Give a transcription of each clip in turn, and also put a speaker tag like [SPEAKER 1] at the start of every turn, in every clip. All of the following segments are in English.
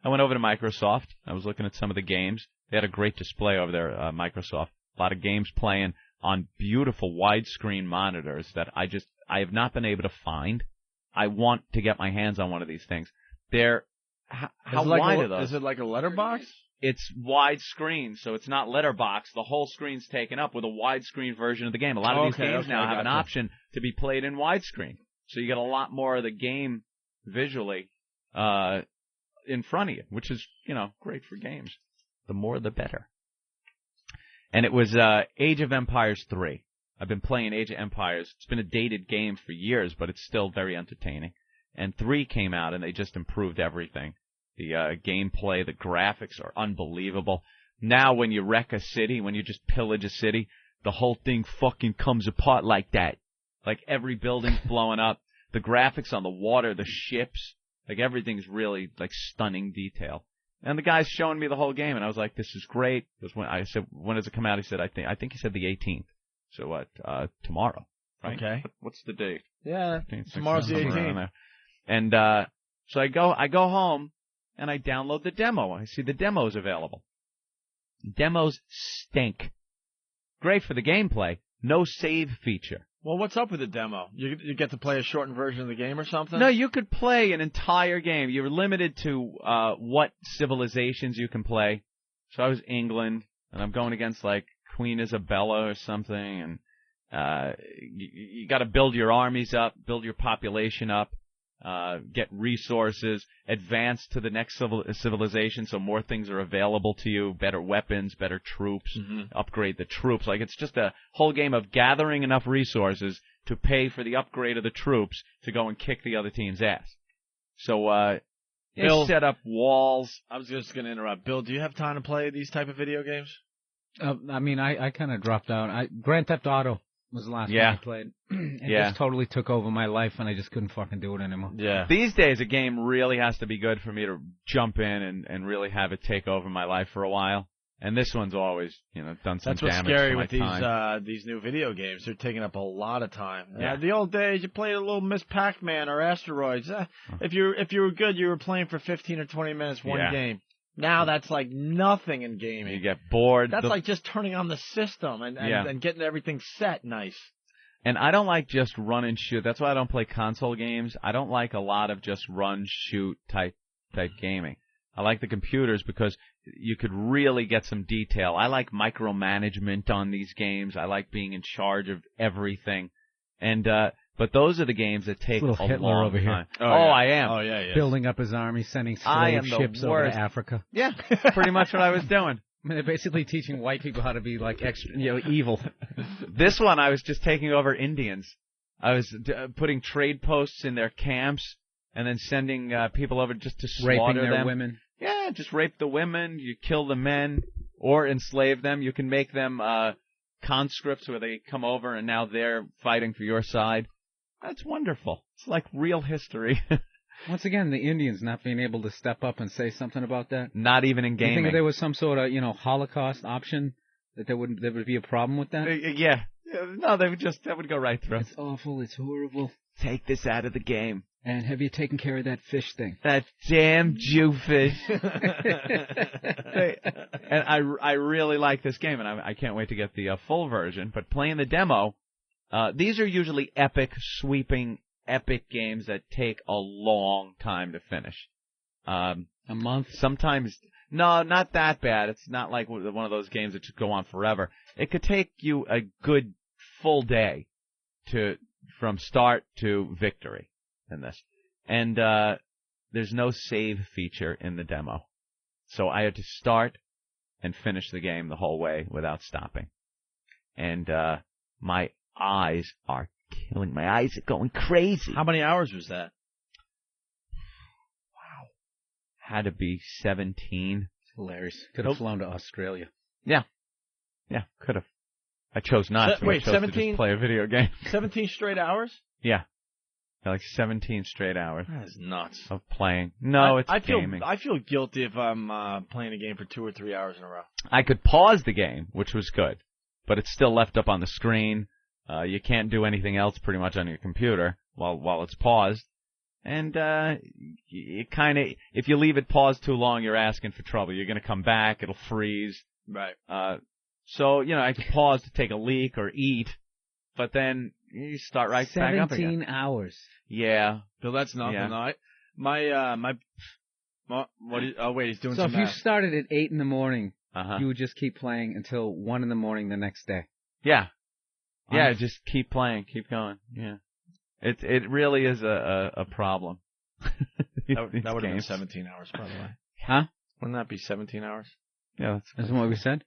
[SPEAKER 1] I went over to Microsoft. I was looking at some of the games. They had a great display over there, Microsoft. A lot of games playing on beautiful widescreen monitors that I have not been able to find. I want to get my hands on one of these things. How wide are those?
[SPEAKER 2] Is it like a letterbox?
[SPEAKER 1] It's widescreen, so it's not letterbox. The whole screen's taken up with a widescreen version of the game. A lot of these games now have an option to be played in widescreen. So you get a lot more of the game visually in front of you, which is, great for games. The more, the better. And it was Age of Empires 3. I've been playing Age of Empires. It's been a dated game for years, but it's still very entertaining. And 3 came out, and they just improved everything. The gameplay, the graphics are unbelievable. Now when you wreck a city, when you just pillage a city, the whole thing fucking comes apart like that. Like every building's blowing up. The graphics on the water, the ships, like everything's really like stunning detail. And the guy's showing me the whole game, and I was like, "This is great." I said, "When does it come out?" He said, "I think he said the 18th." So what? Tomorrow, right?
[SPEAKER 2] Okay.
[SPEAKER 1] What's the date?
[SPEAKER 2] Yeah,
[SPEAKER 1] 15th,
[SPEAKER 2] tomorrow's the
[SPEAKER 1] 18th. And so I go home and I download the demo. I see the demo's available. Demos stink. Great for the gameplay. No save feature.
[SPEAKER 2] Well, what's up with the demo? You get to play a shortened version of the game or something?
[SPEAKER 1] No, you could play an entire game. You're limited to what civilizations you can play. So I was England, and I'm going against like Queen Isabella or something, and you got to build your armies up, build your population up, get resources, advance to the next civilization so more things are available to you, better weapons, better troops, upgrade the troops. Like it's just a whole game of gathering enough resources to pay for the upgrade of the troops to go and kick the other team's ass. So Bill, set up walls.
[SPEAKER 2] I was just going to interrupt. Bill, do you have time to play these type of video games?
[SPEAKER 3] I mean, I kind of dropped out. Grand Theft Auto was the last one I played. It just totally took over my life, and I just couldn't fucking do it anymore.
[SPEAKER 2] Yeah.
[SPEAKER 1] These days, a game really has to be good for me to jump in and really have it take over my life for a while. And this one's always, done some damage to my time.
[SPEAKER 2] That's what's scary with these new video games. They're taking up a lot of time.
[SPEAKER 1] Yeah.
[SPEAKER 2] The old days, you played a little Miss Pac-Man or Asteroids. If you were good, you were playing for 15 or 20 minutes one game. Now that's like nothing in gaming.
[SPEAKER 1] You get bored.
[SPEAKER 2] That's like just turning on the system and getting everything set nice.
[SPEAKER 1] And I don't like just run and shoot. That's why I don't play console games. I don't like a lot of just run, shoot type gaming. I like the computers because you could really get some detail. I like micromanagement on these games. I like being in charge of everything. And but those are the games that take a long
[SPEAKER 3] over
[SPEAKER 1] time.
[SPEAKER 3] Here.
[SPEAKER 1] I am.
[SPEAKER 2] Oh, yeah.
[SPEAKER 3] Building up his army, sending slave ships over to Africa.
[SPEAKER 1] Yeah, pretty much what I was doing.
[SPEAKER 3] I mean, they're basically teaching white people how to be like evil.
[SPEAKER 1] This one, I was just taking over Indians. I was putting trade posts in their camps and then sending people over just to slaughter
[SPEAKER 3] raping their
[SPEAKER 1] them.
[SPEAKER 3] women.
[SPEAKER 1] Yeah, just rape the women. You kill the men or enslave them. You can make them conscripts where they come over and now they're fighting for your side. That's wonderful. It's like real history.
[SPEAKER 3] Once again, the Indians not being able to step up and say something about that.
[SPEAKER 1] Not even in gaming.
[SPEAKER 3] You think if there was some sort of, Holocaust option, that there would be a problem with that?
[SPEAKER 1] Yeah. No, that would go right through.
[SPEAKER 3] It's awful. It's horrible.
[SPEAKER 1] Take this out of the game.
[SPEAKER 3] And have you taken care of that fish thing?
[SPEAKER 1] That damn Jewfish. And I really like this game, and I can't wait to get the full version. But playing the demo, these are usually epic, sweeping, epic games that take a long time to finish.
[SPEAKER 3] A month?
[SPEAKER 1] Sometimes. No, not that bad. It's not like one of those games that just go on forever. It could take you a good full day from start to victory in this. And there's no save feature in the demo. So I had to start and finish the game the whole way without stopping. And my eyes are killing. My eyes are going crazy.
[SPEAKER 2] How many hours was that?
[SPEAKER 1] Wow. Had to be 17.
[SPEAKER 3] Hilarious. Could have flown to Australia.
[SPEAKER 1] Yeah, could have. I chose not to.
[SPEAKER 2] Wait,
[SPEAKER 1] I chose 17? To just play a video game.
[SPEAKER 2] 17 straight hours?
[SPEAKER 1] Yeah. Like 17 straight hours.
[SPEAKER 2] That is nuts.
[SPEAKER 1] Of playing. No, it's gaming.
[SPEAKER 2] I feel guilty if I'm playing a game for 2 or 3 hours in a row.
[SPEAKER 1] I could pause the game, which was good, but it's still left up on the screen. You can't do anything else pretty much on your computer while it's paused. And it kind of, if you leave it paused too long, you're asking for trouble. You're going to come back, it'll freeze.
[SPEAKER 2] Right.
[SPEAKER 1] So, I could pause to take a leak or eat, but then you start right back up again.
[SPEAKER 3] 17 hours.
[SPEAKER 1] Yeah.
[SPEAKER 2] Bill, that's nothing.
[SPEAKER 1] Yeah.
[SPEAKER 2] He's doing
[SPEAKER 3] so
[SPEAKER 2] some
[SPEAKER 3] if you started at 8 in the morning,
[SPEAKER 1] Uh-huh.
[SPEAKER 3] you would just keep playing until 1 in the morning the next day.
[SPEAKER 1] Yeah. Yeah, just keep playing, keep going. Yeah. It really is a problem.
[SPEAKER 2] That would have been 17 hours, by the way.
[SPEAKER 3] Huh?
[SPEAKER 2] Wouldn't that be 17 hours?
[SPEAKER 1] Yeah,
[SPEAKER 3] Isn't what we said?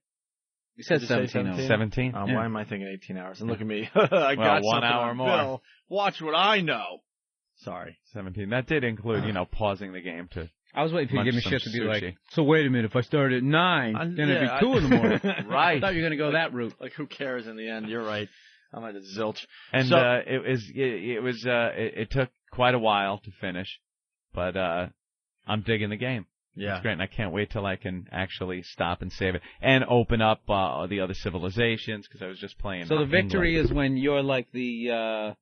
[SPEAKER 3] We said 17 hours.
[SPEAKER 1] 17?
[SPEAKER 2] Yeah. Why am I thinking 18 hours? And look at me. I got
[SPEAKER 1] 1 hour more.
[SPEAKER 2] Bill. Watch what I know. Sorry.
[SPEAKER 1] 17. That did include, pausing the game to
[SPEAKER 3] I was waiting for you to give me shit to be
[SPEAKER 1] sushi.
[SPEAKER 3] like, so wait a minute, if I started at 9, then it'd be 2 in the morning.
[SPEAKER 1] Right.
[SPEAKER 3] I thought you were going to go that route.
[SPEAKER 2] Like, who cares in the end? You're right. I'm at a zilch.
[SPEAKER 1] And it took quite a while to finish, but I'm digging the game.
[SPEAKER 2] Yeah.
[SPEAKER 1] It's great, and I can't wait till I can actually stop and save it and open up the other civilizations because I was just playing.
[SPEAKER 3] So the victory is when you're like the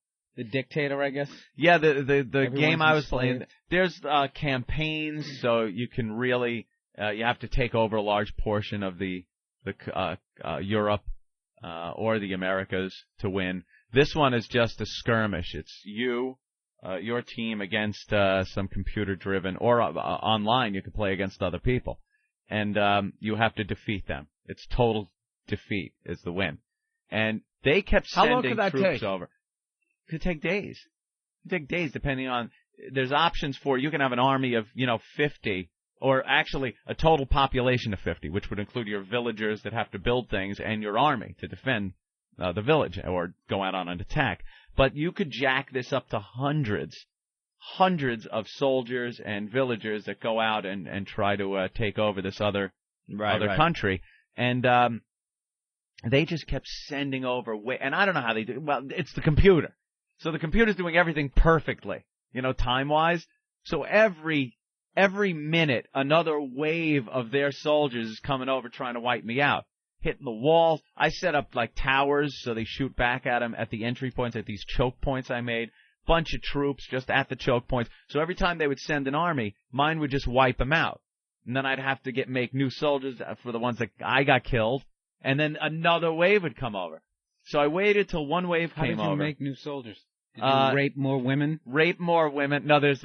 [SPEAKER 3] dictator, I guess?
[SPEAKER 1] Yeah, the game I was
[SPEAKER 3] enslaved.
[SPEAKER 1] playing, there's campaigns, so you can really you have to take over a large portion of the Europe or the Americas to win. This one is just a skirmish. It's your team against some computer-driven, or online you can play against other people. And you have to defeat them. It's total defeat is the win. And they kept sending troops over. It could take days. It could take days depending on, there's options for, you can have an army of, 50, or actually a total population of 50, which would include your villagers that have to build things and your army to defend the village or go out on an attack. But you could jack this up to hundreds of soldiers and villagers that go out and try to take over this other country. And they just kept sending over, and I don't know how they do. Well, it's the computer. So the computer's doing everything perfectly, time-wise. So every minute, another wave of their soldiers is coming over trying to wipe me out. Hitting the walls. I set up like towers so they shoot back at them at the entry points, at these choke points I made. Bunch of troops just at the choke points. So every time they would send an army, mine would just wipe them out. And then I'd have to make new soldiers for the ones that I got killed. And then another wave would come over. So I waited till one wave came over.
[SPEAKER 3] How did you make new soldiers? Did you rape more women?
[SPEAKER 1] Rape more women. No, there's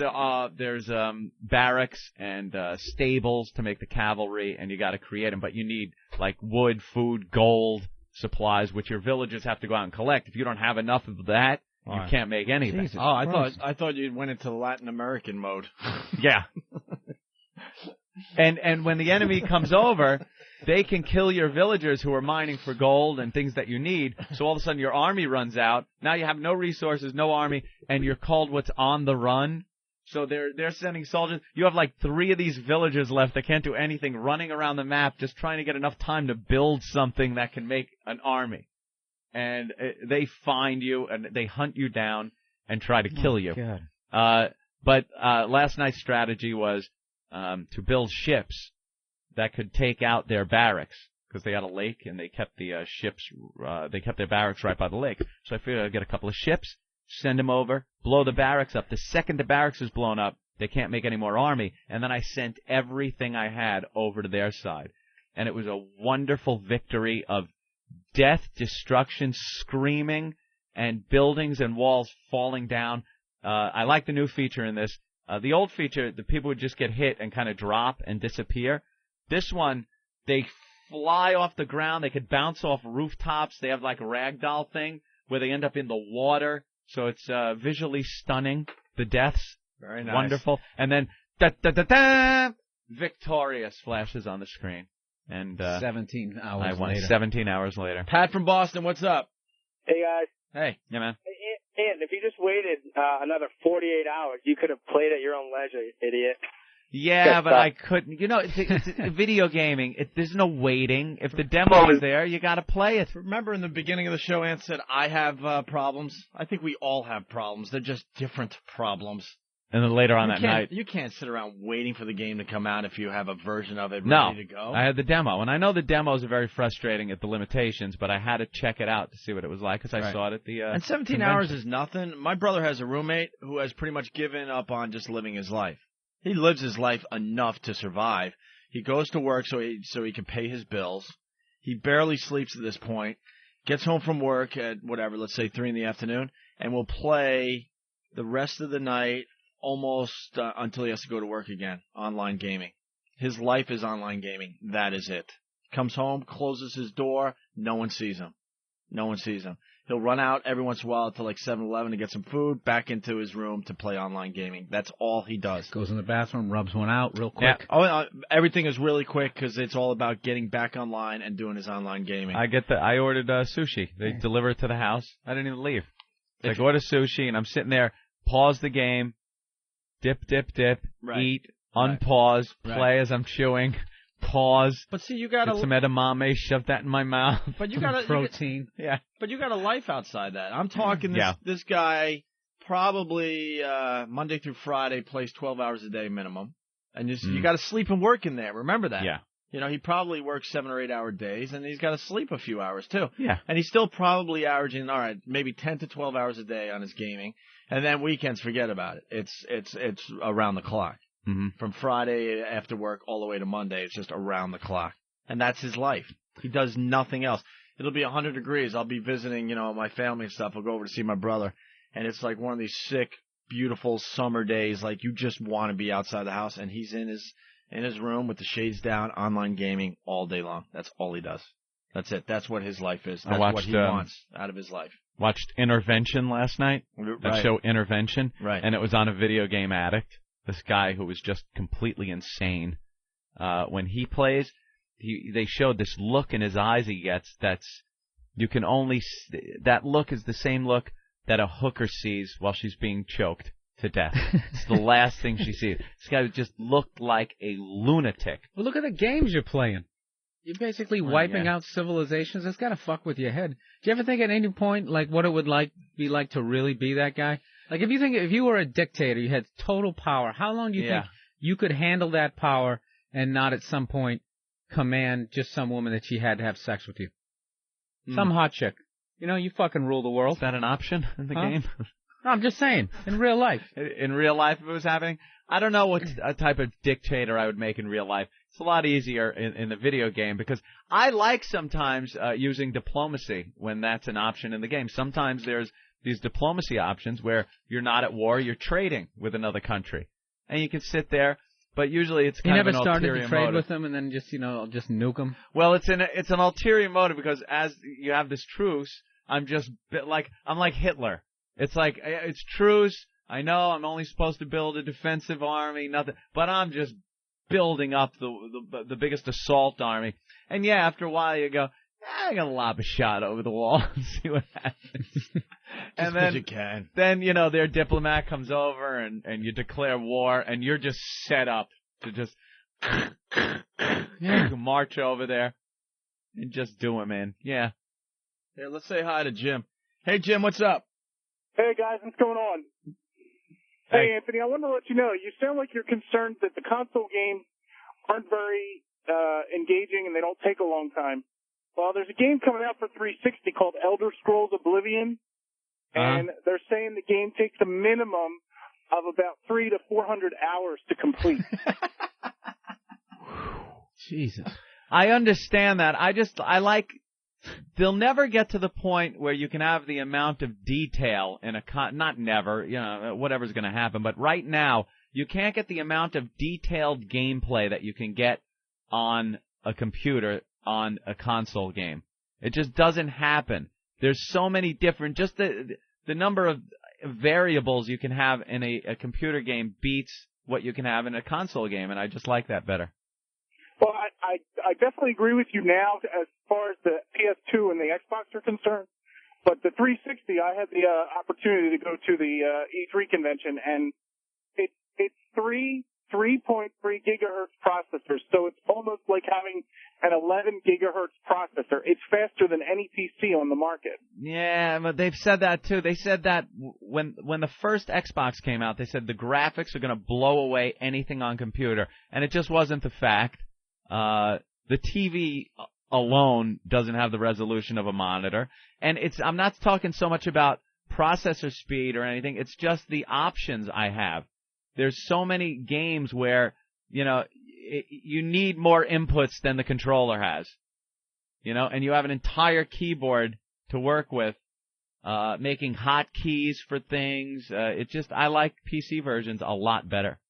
[SPEAKER 1] barracks and stables to make the cavalry, and you got to create them. But you need like wood, food, gold, supplies, which your villagers have to go out and collect. If you don't have enough of that, you can't make anything.
[SPEAKER 3] Jesus
[SPEAKER 2] I thought you went into Latin American mode.
[SPEAKER 1] Yeah. And when the enemy comes over, they can kill your villagers who are mining for gold and things that you need. So all of a sudden your army runs out. Now you have no resources, no army, and you're called what's on the run. So they're sending soldiers. You have like 3 of these villagers left that can't do anything, running around the map just trying to get enough time to build something that can make an army. And they find you and they hunt you down and try to kill you.
[SPEAKER 3] God.
[SPEAKER 1] But last night's strategy was to build ships that could take out their barracks, because they had a lake and they kept the they kept their barracks right by the lake. So I figured I'd get a couple of ships, send them over, blow the barracks up. The second the barracks is blown up, they can't make any more army. And then I sent everything I had over to their side. And it was a wonderful victory of death, destruction, screaming, and buildings and walls falling down. I like the new feature in this. The old feature, the people would just get hit and kind of drop and disappear. This one, they fly off the ground. They could bounce off rooftops. They have like a ragdoll thing where they end up in the water. So it's visually stunning. The deaths.
[SPEAKER 2] Very nice.
[SPEAKER 1] Wonderful. And then, da-da-da-da! Victorious flashes on the screen. And
[SPEAKER 3] 17 hours
[SPEAKER 1] I won
[SPEAKER 3] later.
[SPEAKER 1] 17 hours later.
[SPEAKER 2] Pat from Boston, what's up?
[SPEAKER 4] Hey, guys.
[SPEAKER 1] Hey. Yeah, man.
[SPEAKER 4] Hey, Ian, if you just waited another 48 hours, you could have played at your own leisure, idiot.
[SPEAKER 1] Yeah, but I couldn't. It's video gaming. There's no waiting. If the demo is there, you got to play it.
[SPEAKER 2] Remember in the beginning of the show, Ann said, I have problems. I think we all have problems. They're just different problems.
[SPEAKER 1] And then later on that night...
[SPEAKER 2] You can't sit around waiting for the game to come out if you have a version of it ready to go.
[SPEAKER 1] I had the demo. And I know the demos are very frustrating at the limitations, but I had to check it out to see what it was like because I saw it at the
[SPEAKER 2] And 17
[SPEAKER 1] convention.
[SPEAKER 2] hours is nothing. My brother has a roommate who has pretty much given up on just living his life. He lives his life enough to survive. He goes to work so he can pay his bills. He barely sleeps at this point. Gets home from work at whatever, let's say 3 in the afternoon, and will play the rest of the night almost until he has to go to work again, online gaming. His life is online gaming. That is it. Comes home, closes his door, no one sees him. No one sees him. He'll run out every once in a while to like 7-Eleven to get some food, back into his room to play online gaming. That's all he does.
[SPEAKER 3] Goes in the bathroom, rubs one out real quick.
[SPEAKER 2] Yeah. Everything is really quick because it's all about getting back online and doing his online gaming.
[SPEAKER 1] I ordered sushi. They deliver it to the house. I didn't even leave. I order sushi, and I'm sitting there, pause the game, dip, eat, unpause, play as I'm chewing, pause.
[SPEAKER 2] But see, you gotta
[SPEAKER 1] get some edamame, shove that in my mouth.
[SPEAKER 2] But you gotta
[SPEAKER 3] protein.
[SPEAKER 2] But you got a life outside that. I'm talking this guy probably Monday through Friday plays 12 hours a day minimum, and you got to sleep and work in there. Remember that.
[SPEAKER 1] Yeah.
[SPEAKER 2] You know, he probably works 7 or 8 hour days, and he's got to sleep a few hours too.
[SPEAKER 1] Yeah.
[SPEAKER 2] And he's still probably averaging, all right, maybe 10 to 12 hours a day on his gaming, and then weekends, forget about it. It's around the clock.
[SPEAKER 1] Mm-hmm.
[SPEAKER 2] From Friday after work all the way to Monday, it's just around the clock, and that's his life. He does nothing else. It'll be 100 degrees. I'll be visiting, my family and stuff. I'll go over to see my brother, and it's like one of these sick, beautiful summer days. Like you just want to be outside the house, and he's in his room with the shades down, online gaming all day long. That's all he does. That's it. That's what his life is. That's what he wants out of his life.
[SPEAKER 1] Watched Intervention last night. That show Intervention.
[SPEAKER 2] Right.
[SPEAKER 1] And it was on a video game addict. This guy who was just completely insane. When he plays, they showed this look in his eyes he gets that look is the same look that a hooker sees while she's being choked to death. It's the last thing she sees. This guy just looked like a lunatic.
[SPEAKER 3] Well, look at the games you're playing. You're basically wiping out civilizations. That's got to fuck with your head. Do you ever think at any point, like, what it would be like to really be that guy? Like, if you were a dictator, you had total power, how long do you think you could handle that power and not at some point command just some woman that she had to have sex with you? Some hot chick. You fucking rule the world.
[SPEAKER 1] Is that an option in the game?
[SPEAKER 3] No, I'm just saying, in real life.
[SPEAKER 1] In real life, if it was happening? I don't know what type of dictator I would make in real life. It's a lot easier in the video game because I like sometimes using diplomacy when that's an option in the game. Sometimes there's these diplomacy options where you're not at war, you're trading with another country. And you can sit there, but usually it's kind of an ulterior motive.
[SPEAKER 3] You never started to trade with them and then just nuke them?
[SPEAKER 1] Well, it's an ulterior motive because as you have this truce, I'm like Hitler. It's like, it's truce. I know I'm only supposed to build a defensive army, nothing, but I'm just building up the biggest assault army. And after a while you go, I'm going to lob a shot over the wall and see what happens. And then
[SPEAKER 2] you can.
[SPEAKER 1] Then, their diplomat comes over and you declare war and you're just set up to just march over there and just do him in. Yeah.
[SPEAKER 2] Here, let's say hi to Jim. Hey, Jim, what's up?
[SPEAKER 4] Hey, guys, what's going on? Hey, Anthony, I wanted to let you know, you sound like you're concerned that the console games aren't very engaging and they don't take a long time. Well, there's a game coming out for 360 called Elder Scrolls Oblivion, and they're saying the game takes a minimum of about 300 to 400 hours to complete.
[SPEAKER 3] Jesus.
[SPEAKER 1] I understand that. They'll never get to the point where you can have the amount of detail in not never, whatever's going to happen, but right now, you can't get the amount of detailed gameplay that you can get on a computer on a console game. It just doesn't happen. There's so many different, just the number of variables you can have in a computer game beats what you can have in a console game, and I just like that better.
[SPEAKER 4] Well, I definitely agree with you now as far as the PS2 and the Xbox are concerned. But the 360, I had the opportunity to go to the E3 convention, and it's 3.3 gigahertz processors. So it's almost like having an 11 gigahertz processor. It's faster than any PC on the market.
[SPEAKER 1] Yeah, but they've said that too. They said that when the first Xbox came out, they said the graphics are going to blow away anything on computer, and it just wasn't the fact. The TV alone doesn't have the resolution of a monitor, and I'm not talking so much about processor speed or anything. It's just the options I have. There's so many games where, you need more inputs than the controller has, and you have an entire keyboard to work with, making hotkeys for things. I like PC versions a lot better.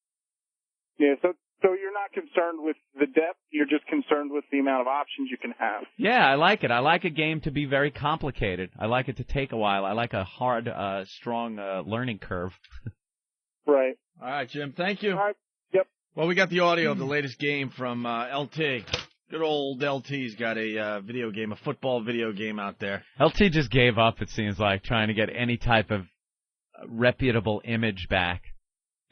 [SPEAKER 4] Yeah, so you're not concerned with the depth, you're just concerned with the amount of options you can have.
[SPEAKER 1] Yeah, I like it. I like a game to be very complicated. I like it to take a while. I like a hard, strong learning curve.
[SPEAKER 4] Right.
[SPEAKER 2] All right, Jim, thank you.
[SPEAKER 4] All right. Yep.
[SPEAKER 2] Well, we got the audio of the latest game from LT. Good old LT's got a video game, a football video game out there.
[SPEAKER 1] LT just gave up, it seems like, trying to get any type of reputable image back,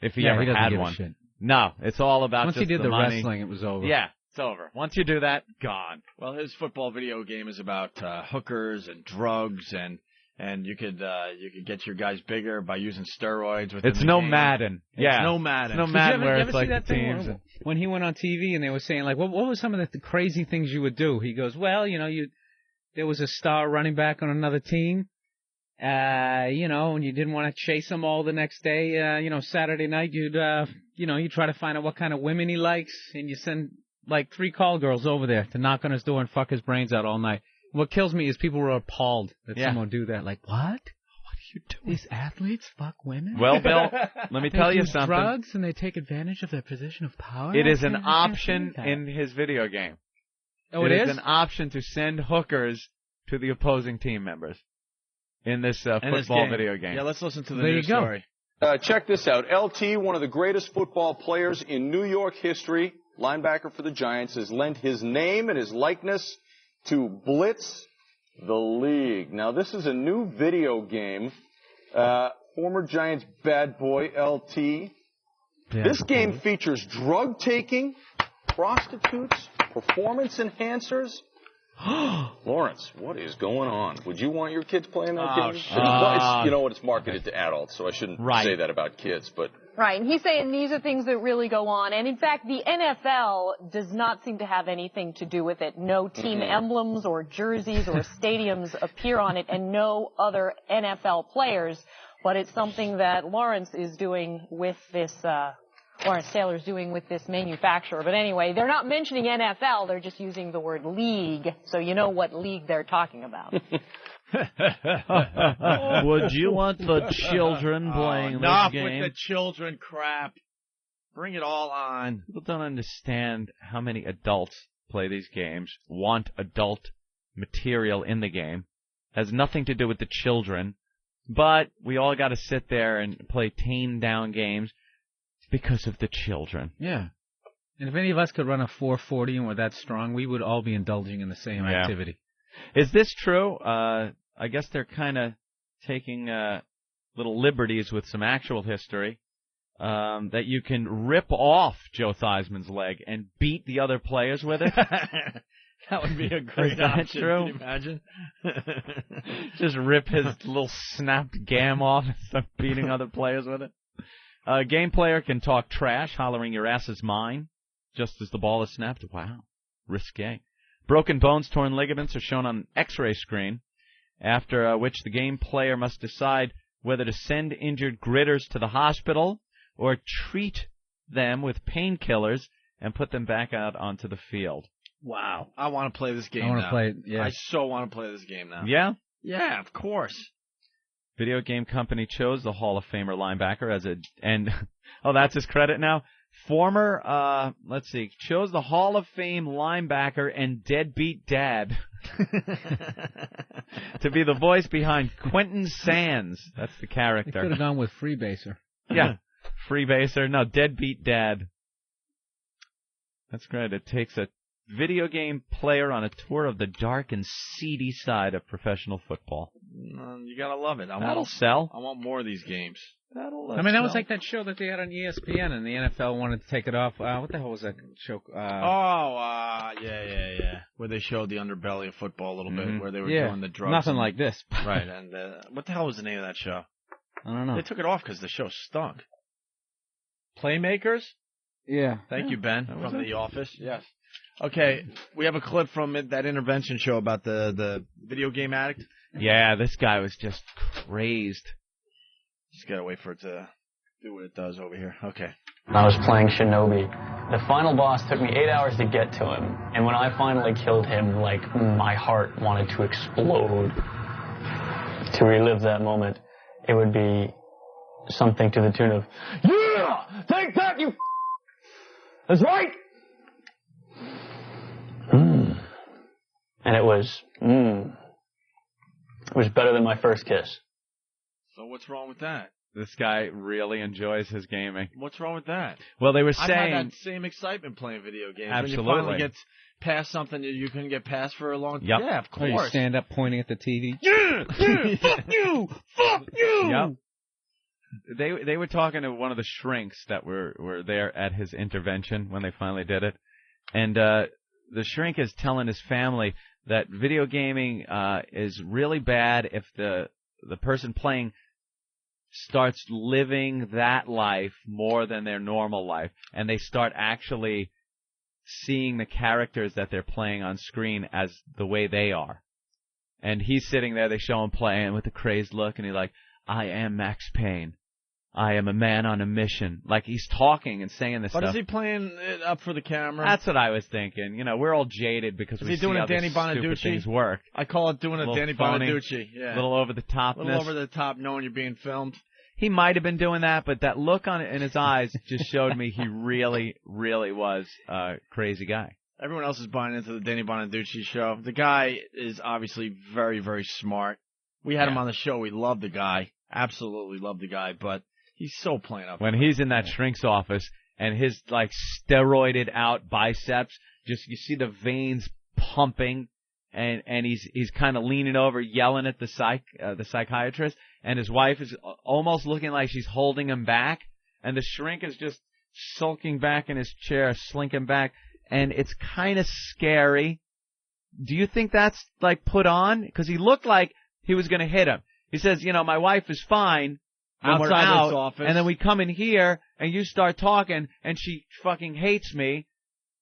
[SPEAKER 1] if he ever had one.
[SPEAKER 3] Shit.
[SPEAKER 1] No, it's all about
[SPEAKER 3] once
[SPEAKER 1] just
[SPEAKER 3] he did the
[SPEAKER 1] money.
[SPEAKER 3] wrestling, it was over.
[SPEAKER 1] Yeah, it's over. Once you do that, gone.
[SPEAKER 2] Well, his football video game is about hookers and drugs, and you could get your guys bigger by using steroids.
[SPEAKER 1] It's no game. Madden. Yeah,
[SPEAKER 2] it's no Madden.
[SPEAKER 1] It's no Madden where it's
[SPEAKER 3] see
[SPEAKER 1] like
[SPEAKER 3] that
[SPEAKER 1] the teams.
[SPEAKER 3] When he went on TV and they were saying, like, what were some of the crazy things you would do? He goes, well, there was a star running back on another team, and you didn't want to chase him all the next day. Saturday night you'd try to find out what kind of women he likes, and you send like 3 call girls over there to knock on his door and fuck his brains out all night. What kills me is people were appalled that someone would do that. Like, what? What are you doing? These athletes fuck women?
[SPEAKER 1] Well, Bill, let me tell you something.
[SPEAKER 3] They do drugs and they take advantage of their position of power?
[SPEAKER 1] It is an option in his video game.
[SPEAKER 3] Oh, it is?
[SPEAKER 1] It is an option to send hookers to the opposing team members in this football video game.
[SPEAKER 2] Yeah, let's listen to the news story.
[SPEAKER 5] Check this out. LT, one of the greatest football players in New York history, linebacker for the Giants, has lent his name and his likeness to Blitz The League. Now, this is a new video game. Former Giants bad boy, LT. This game features drug taking, prostitutes, performance enhancers. Lawrence, what is going on? Would you want your kids playing that game? It's marketed to adults, so I shouldn't say that about kids, but...
[SPEAKER 6] Right, and he's saying these are things that really go on. And in fact, the NFL does not seem to have anything to do with it. No team emblems or jerseys or stadiums appear on it, and no other NFL players. But it's something that Lawrence is doing with this, Lawrence Taylor's doing with this manufacturer. But anyway, they're not mentioning NFL, they're just using the word league, so you know what league they're talking about.
[SPEAKER 1] Would you want the children playing this
[SPEAKER 2] enough
[SPEAKER 1] game?
[SPEAKER 2] With the children crap. Bring it all on.
[SPEAKER 1] People don't understand how many adults play these games, want adult material in the game. Has nothing to do with the children. But we all got to sit there and play tamed down games because of the children.
[SPEAKER 3] Yeah. And if any of us could run a 440 and were that strong, we would all be indulging in the same activity.
[SPEAKER 1] Is this true? I guess they're kind of taking little liberties with some actual history. That you can rip off Joe Theismann's leg and beat the other players with it.
[SPEAKER 2] That would be a great option. Is that true? Can you imagine?
[SPEAKER 1] Just rip his little snapped gam off and start beating other players with it. A game player can talk trash, hollering your ass is mine, just as the ball is snapped. Wow, risque. Broken bones, torn ligaments are shown on an X-ray screen, after which the game player must decide whether to send injured gritters to the hospital or treat them with painkillers and put them back out onto the field.
[SPEAKER 2] Wow. I want to play this game now.
[SPEAKER 3] I want to play it, yeah.
[SPEAKER 2] I so want to play this game now.
[SPEAKER 1] Yeah?
[SPEAKER 2] Yeah, of course.
[SPEAKER 1] Video game company chose the Hall of Famer linebacker that's his credit now. Chose the Hall of Fame linebacker and deadbeat dad to be the voice behind Quentin Sands. That's the character.
[SPEAKER 3] They could have gone with Freebaser.
[SPEAKER 1] Yeah, Freebaser. No, deadbeat dad. That's great. It takes a video game player on a tour of the dark and seedy side of professional football.
[SPEAKER 2] You gotta love it.
[SPEAKER 1] That'll sell.
[SPEAKER 2] I want more of these games.
[SPEAKER 3] That was like that show that they had on ESPN, and the NFL wanted to take it off. What the hell was that show?
[SPEAKER 2] Yeah. Where they showed the underbelly of football a little bit, where they were doing the drugs.
[SPEAKER 3] Nothing like this.
[SPEAKER 2] Right, and what the hell was the name of that show?
[SPEAKER 3] I don't know.
[SPEAKER 2] They took it off because the show stunk. Playmakers?
[SPEAKER 3] Yeah.
[SPEAKER 2] Thank you, Ben, from The Office. Yes. Okay, we have a clip from that intervention show about the video game addict.
[SPEAKER 1] Yeah, this guy was just crazed.
[SPEAKER 2] Just gotta wait for it to do what it does over here. Okay.
[SPEAKER 7] I was playing Shinobi. The final boss took me 8 hours to get to him, and when I finally killed him, like, my heart wanted to explode. To relive that moment, it would be something to the tune of, "Yeah! Take that, you That's right!" And it was better than my first kiss.
[SPEAKER 2] So what's wrong with that?
[SPEAKER 1] This guy really enjoys his gaming.
[SPEAKER 2] What's wrong with that?
[SPEAKER 1] Well, they were saying...
[SPEAKER 2] I've had that same excitement playing video games.
[SPEAKER 1] Absolutely.
[SPEAKER 2] When you finally get past something that you couldn't get past for a long time.
[SPEAKER 1] Yep.
[SPEAKER 2] Yeah, of course.
[SPEAKER 3] Or you stand up pointing at the TV.
[SPEAKER 1] Yeah, fuck you! Fuck you! Yep. They were talking to one of the shrinks that were there at his intervention when they finally did it. And the shrink is telling his family that video gaming is really bad if the person playing starts living that life more than their normal life, and they start actually seeing the characters that they're playing on screen as the way they are. And he's sitting there, they show him playing with a crazed look, and he's like, "I am Max Payne. I am a man on a mission." Like, he's talking and saying this stuff.
[SPEAKER 2] But is he playing it up for the camera?
[SPEAKER 1] That's what I was thinking. You know, we're all jaded because we see how these stupid things work.
[SPEAKER 2] I call it doing a Danny Bonaducci. Yeah.
[SPEAKER 1] A little over the topness.
[SPEAKER 2] A little over the top, knowing you're being filmed.
[SPEAKER 1] He might have been doing that, but that look in his eyes just showed me he really, really was a crazy guy.
[SPEAKER 2] Everyone else is buying into the Danny Bonaducci show. The guy is obviously very, very smart. We had him on the show. We love the guy. Absolutely love the guy, but he's so playing up.
[SPEAKER 1] When he's in that shrink's office and his, like, steroided out biceps, just you see the veins pumping, and he's kind of leaning over, yelling at the psychiatrist, and his wife is almost looking like she's holding him back, and the shrink is just sulking back in his chair, slinking back, and it's kind of scary. Do you think that's, like, put on? Because he looked like he was going to hit him. He says, you know, my wife is fine when we're out, office. And then we come in here, and you start talking, and she fucking hates me,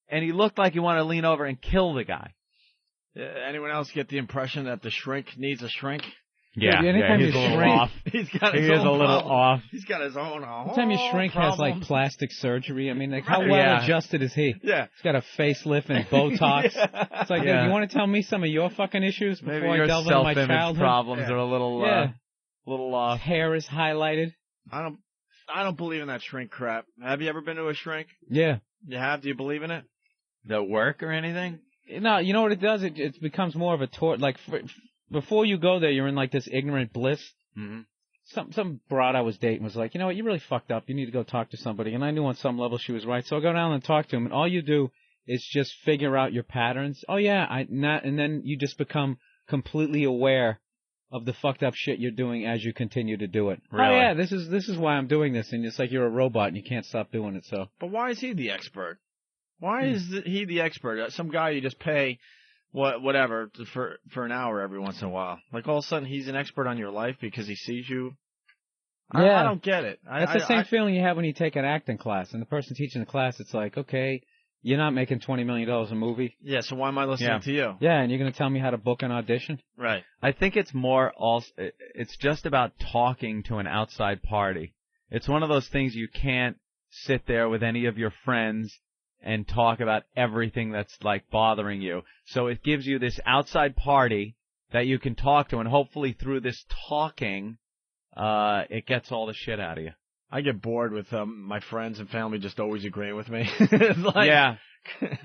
[SPEAKER 1] and he looked like he wanted to lean over and kill the guy.
[SPEAKER 2] Anyone else get the impression that the shrink needs a shrink?
[SPEAKER 1] Yeah, he's a little off.
[SPEAKER 2] He's got his own problem. He's got his own
[SPEAKER 3] Anytime your shrink has, like, plastic surgery, I mean, like, how well adjusted is he?
[SPEAKER 2] Yeah.
[SPEAKER 3] He's got a facelift and Botox. It's like, you want to tell me some of your fucking issues before
[SPEAKER 1] Maybe
[SPEAKER 3] I delve into my childhood?
[SPEAKER 1] Self-image problems are a little off.
[SPEAKER 3] His hair is highlighted.
[SPEAKER 2] I don't believe in that shrink crap. Have you ever been to a shrink?
[SPEAKER 3] Yeah.
[SPEAKER 2] You have? Do you believe in it?
[SPEAKER 1] The work or anything?
[SPEAKER 3] No, you know what it does? It becomes more of a tour. Like, before you go there, you're in, like, this ignorant bliss.
[SPEAKER 1] Mm-hmm.
[SPEAKER 3] Some broad I was dating was like, you know what, you really fucked up. You need to go talk to somebody. And I knew on some level she was right. So I go down and talk to him, and all you do is just figure out your patterns. Oh, yeah, and then you just become completely aware of the fucked up shit you're doing as you continue to do it.
[SPEAKER 1] Really?
[SPEAKER 3] Oh, yeah, this is why I'm doing this. And it's like you're a robot and you can't stop doing it, so.
[SPEAKER 2] But why is he the expert? Why is he the expert? Some guy you just pay whatever for an hour every once in a while. Like, all of a sudden he's an expert on your life because he sees you.
[SPEAKER 3] Yeah.
[SPEAKER 2] I don't get it.
[SPEAKER 3] That's the same feeling you have when you take an acting class. And the person teaching the class, it's like, okay, you're not making $20 million a movie.
[SPEAKER 2] Yeah, so why am I listening to you?
[SPEAKER 3] Yeah, and you're going to tell me how to book an audition?
[SPEAKER 2] Right.
[SPEAKER 1] I think it's more it's just about talking to an outside party. It's one of those things you can't sit there with any of your friends and talk about everything that's, like, bothering you. So it gives you this outside party that you can talk to, and hopefully through this talking, it gets all the shit out of you.
[SPEAKER 2] I get bored with my friends and family just always agreeing with me. It's like...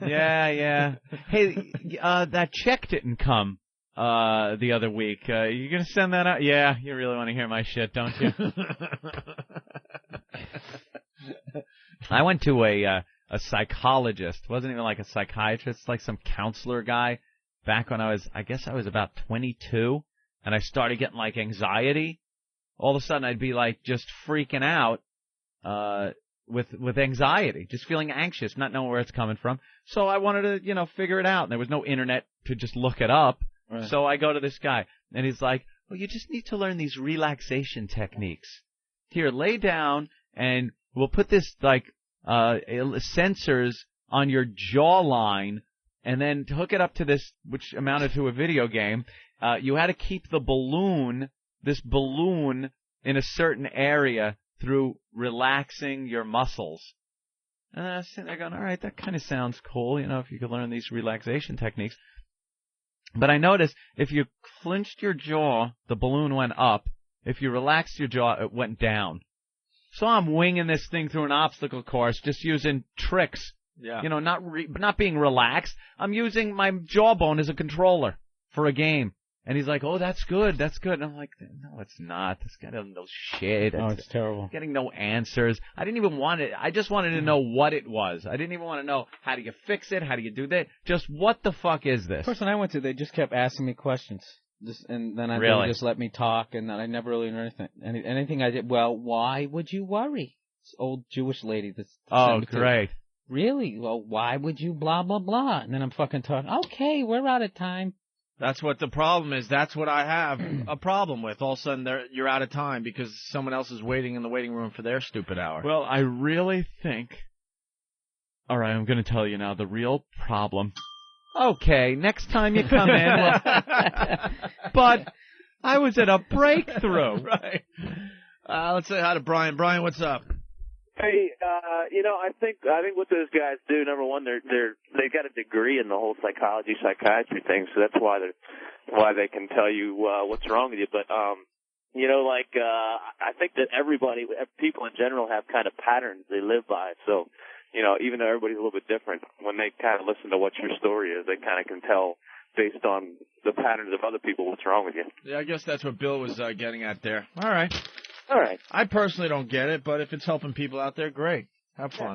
[SPEAKER 1] Yeah. Hey, that check didn't come the other week. You gonna send that out? Yeah, you really want to hear my shit, don't you? I went to a psychologist. Wasn't even like a psychiatrist, like some counselor guy back when I guess I was about 22. and I started getting like anxiety, all of a sudden I'd be like just freaking out with anxiety, just feeling anxious, not knowing where it's coming from. So I wanted to, figure it out. And there was no internet to just look it up. Right. So I go to this guy, and he's like, well, you just need to learn these relaxation techniques. Here, lay down, and we'll put this, like, sensors on your jawline, and then to hook it up to this, which amounted to a video game. You had to keep this balloon in a certain area through relaxing your muscles. And I was sitting there going, all right, that kind of sounds cool, if you could learn these relaxation techniques. But I noticed if you clenched your jaw, the balloon went up. If you relaxed your jaw, it went down. So I'm winging this thing through an obstacle course, just using tricks. Yeah. Not being relaxed. I'm using my jawbone as a controller for a game. And he's like, oh, that's good. And I'm like, no, it's not. This guy doesn't know shit.
[SPEAKER 3] Oh, it's terrible.
[SPEAKER 1] Getting no answers. I didn't even want it. I just wanted to know what it was. I didn't even want to know how do you fix it, how do you do that. Just what the fuck is this?
[SPEAKER 3] The person I went to, they just kept asking me questions. And then they would just let me talk, and then I never really learned anything I did. Well, why would you worry? This old Jewish lady that's...
[SPEAKER 1] Oh, great.
[SPEAKER 3] Really? Well, why would you blah, blah, blah? And then I'm fucking talking, okay, we're out of time.
[SPEAKER 2] That's what the problem is. That's what I have a problem with. All of a sudden, you're out of time because someone else is waiting in the waiting room for their stupid hour.
[SPEAKER 1] Well, I really think... All right, I'm going to tell you now the real problem. Okay, next time you come in... but I was at a breakthrough.
[SPEAKER 2] Right. Let's say hi to Brian. Brian, what's up?
[SPEAKER 8] Hey, I think what those guys do, number one, they've got a degree in the whole psychiatry thing, so that's why they can tell you what's wrong with you. But I think that people in general have kind of patterns they live by. So, even though everybody's a little bit different, when they kind of listen to what your story is, they kind of can tell based on the patterns of other people what's wrong with you.
[SPEAKER 2] Yeah, I guess that's what Bill was getting at there. All right.
[SPEAKER 8] All right.
[SPEAKER 2] I personally don't get it, but if it's helping people out there, great. Have fun.